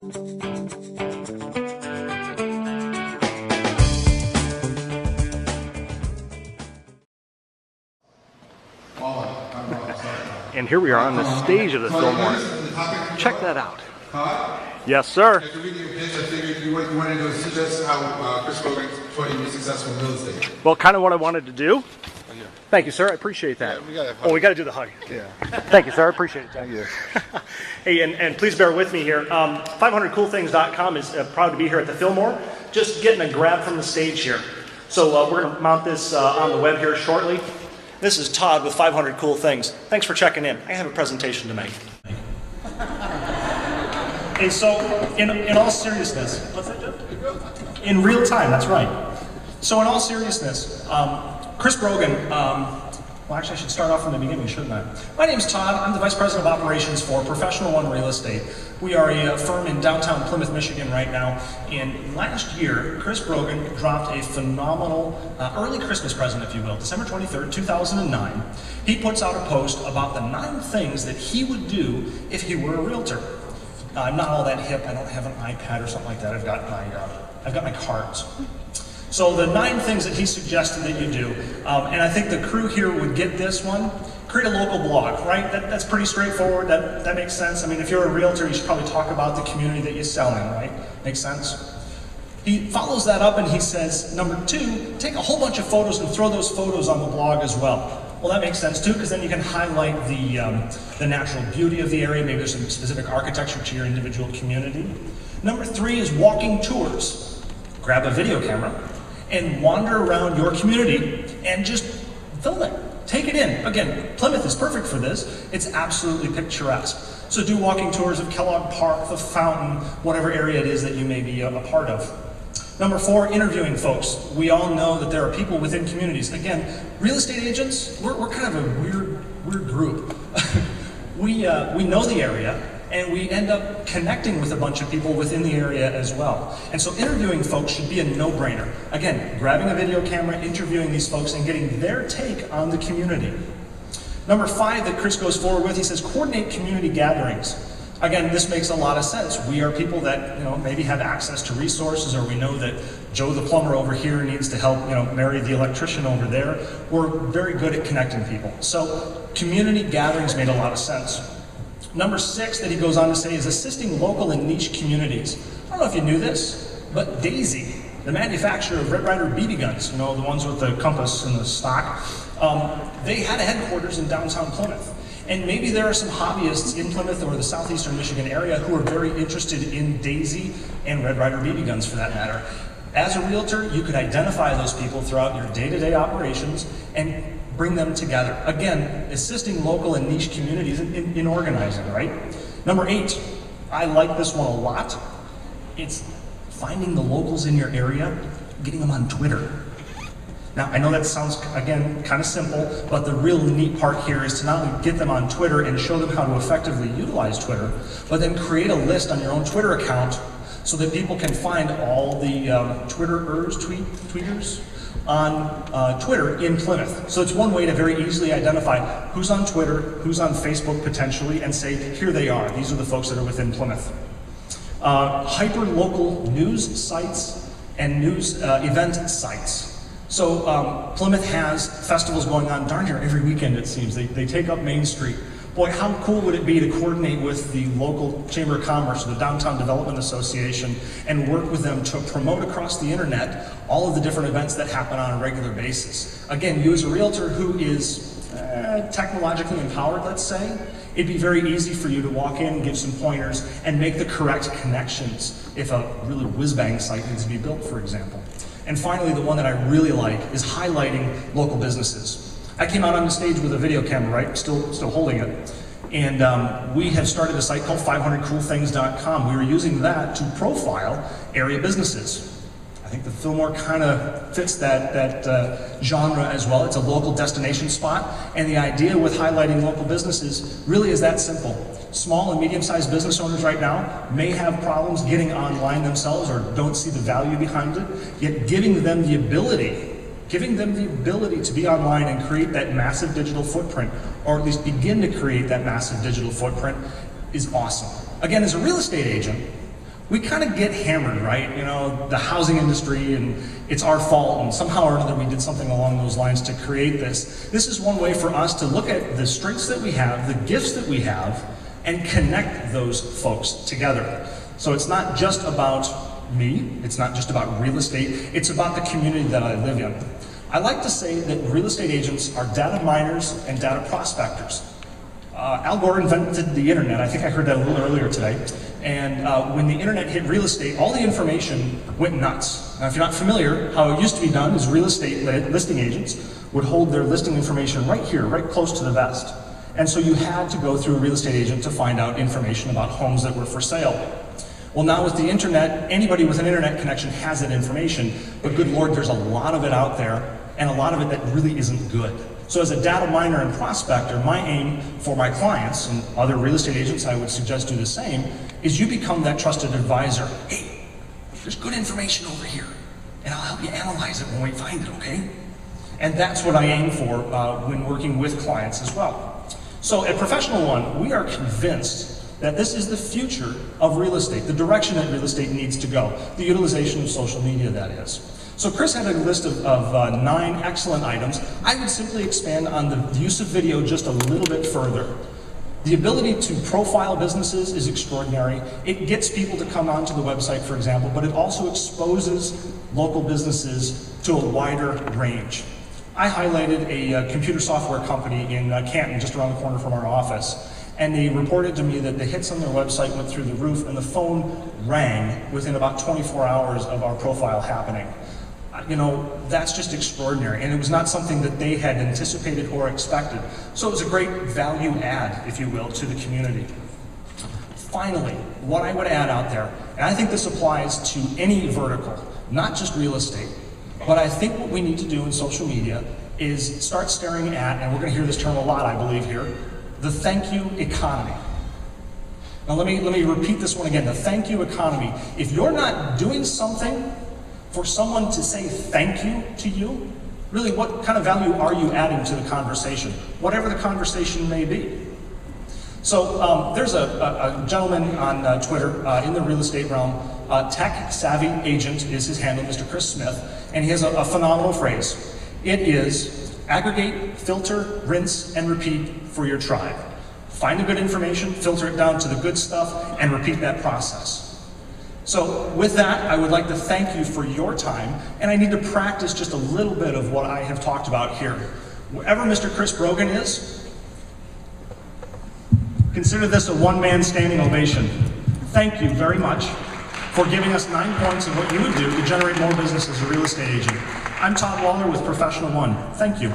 And here we are on the stage of the Fillmore. Check that out. Yes, sir. After reading your pitch, I figured you wanted to suggest how Chris Rogan taught you to be successful in real estate. Well, kind of what I wanted to do. Thank you, sir. I appreciate that. We got to do the hug. Yeah. Thank you, sir. I appreciate it. Thank you. Hey, and please bear with me here. 500coolthings.com is proud to be here at the Fillmore. Just getting a grab from the stage here. So we're going to mount this on the web here shortly. This is Todd with 500 Cool Things. Thanks for checking in. I have a presentation to make. Hey, so in all seriousness, what's that, Jeff? In real time, that's right. So in all seriousness, Chris Brogan, well actually I should start off from the beginning, shouldn't I? My name's Todd, I'm the Vice President of Operations for Professional One Real Estate. We are a firm in downtown Plymouth, Michigan right now, and last year, Chris Brogan dropped a phenomenal early Christmas present, if you will, December 23rd, 2009. He puts out a post about the 9 things that he would do if he were a realtor. I'm not all that hip, I don't have an iPad or something like that, I've got my cards. So the 9 things that he suggested that you do, and I think the crew here would get this one, create a local blog, right? That's pretty straightforward, that makes sense. I mean, if you're a realtor, you should probably talk about the community that you're selling, right? Makes sense? He follows that up and he says, number 2, take a whole bunch of photos and throw those photos on the blog as well. Well, that makes sense too, because then you can highlight the natural beauty of the area. Maybe there's some specific architecture to your individual community. Number 3 is walking tours. Grab a video camera and wander around your community and just film it. Take it in. Again, Plymouth is perfect for this. It's absolutely picturesque. So do walking tours of Kellogg Park, the fountain, whatever area it is that you may be a part of. Number 4, interviewing folks. We all know that there are people within communities. Again, real estate agents, we're kind of a weird group. We know the area, and we end up connecting with a bunch of people within the area as well. And so interviewing folks should be a no-brainer. Again, grabbing a video camera, interviewing these folks, and getting their take on the community. Number 5 that Chris goes forward with, he says, coordinate community gatherings. Again, this makes a lot of sense. We are people that, maybe have access to resources, or we know that Joe the plumber over here needs to help, marry the electrician over there. We're very good at connecting people. So community gatherings made a lot of sense. Number 6 that he goes on to say is assisting local and niche communities. I don't know if you knew this, but Daisy, the manufacturer of Red Ryder BB guns, the ones with the compass and the stock, they had a headquarters in downtown Plymouth. And maybe there are some hobbyists in Plymouth or the southeastern Michigan area who are very interested in Daisy and Red Ryder BB guns for that matter. As a realtor, you could identify those people throughout your day-to-day operations and bring them together. Again, assisting local and niche communities in organizing, right? Number 8, I like this one a lot. It's finding the locals in your area, getting them on Twitter. Now, I know that sounds, again, kind of simple, but the real neat part here is to not only get them on Twitter and show them how to effectively utilize Twitter, but then create a list on your own Twitter account so that people can find all the tweeters on Twitter in Plymouth. So it's one way to very easily identify who's on Twitter, who's on Facebook potentially, and say, here they are. These are the folks that are within Plymouth. Hyper-local news sites and news event sites. So Plymouth has festivals going on darn near every weekend, it seems. They take up Main Street. Boy, how cool would it be to coordinate with the local Chamber of Commerce, the Downtown Development Association, and work with them to promote across the internet all of the different events that happen on a regular basis. Again, you as a realtor who is technologically empowered, let's say, it'd be very easy for you to walk in, give some pointers, and make the correct connections if a really whiz-bang site needs to be built, for example. And finally, the one that I really like is highlighting local businesses. I came out on the stage with a video camera, right? Still holding it. And we have started a site called 500coolthings.com. We were using that to profile area businesses. I think the Fillmore kind of fits that genre as well. It's a local destination spot. And the idea with highlighting local businesses really is that simple. Small and medium-sized business owners right now may have problems getting online themselves or don't see the value behind it, yet giving them the ability to be online and create that massive digital footprint, or at least begin to create that massive digital footprint, is awesome. Again, as a real estate agent, we kind of get hammered, right? You know, the housing industry, and it's our fault, and somehow or another we did something along those lines to create this. This is one way for us to look at the strengths that we have, the gifts that we have, and connect those folks together. So it's not just about me, it's not just about real estate, it's about the community that I live in. I like to say that real estate agents are data miners and data prospectors. Al Gore invented the internet. I think I heard that a little earlier today. And when the internet hit real estate, all the information went nuts. Now, if you're not familiar, how it used to be done is real estate listing agents would hold their listing information right here, right close to the vest. And so you had to go through a real estate agent to find out information about homes that were for sale. Well, now with the internet, anybody with an internet connection has that information, but good Lord, there's a lot of it out there, and a lot of it that really isn't good. So as a data miner and prospector, my aim for my clients, and other real estate agents I would suggest do the same, is you become that trusted advisor. Hey, there's good information over here, and I'll help you analyze it when we find it, okay? And that's what I aim for when working with clients as well. So at Professional One, we are convinced that this is the future of real estate, the direction that real estate needs to go, the utilization of social media, that is. So Chris had a list of 9 excellent items. I would simply expand on the use of video just a little bit further. The ability to profile businesses is extraordinary. It gets people to come onto the website, for example, but it also exposes local businesses to a wider range. I highlighted a computer software company in Canton, just around the corner from our office, and they reported to me that the hits on their website went through the roof, and the phone rang within about 24 hours of our profile happening. You know, that's just extraordinary, and it was not something that they had anticipated or expected. So it was a great value add, if you will, to the community. Finally, what I would add out there, and I think this applies to any vertical, not just real estate, but I think what we need to do in social media is start staring at, and we're going to hear this term a lot, I believe here, the thank you economy. Now let me repeat this one again, the thank you economy. If you're not doing something for someone to say thank you to you, really what kind of value are you adding to the conversation, whatever the conversation may be? So there's a gentleman on Twitter in the real estate realm, Tech Savvy Agent is his handle, Mr. Chris Smith, and he has a phenomenal phrase. It is aggregate, filter, rinse, and repeat for your tribe. Find the good information, filter it down to the good stuff, and repeat that process. So with that, I would like to thank you for your time, and I need to practice just a little bit of what I have talked about here. Wherever Mr. Chris Brogan is, consider this a one-man standing ovation. Thank you very much for giving us 9 points of what you would do to generate more business as a real estate agent. I'm Todd Waller with Professional One. Thank you.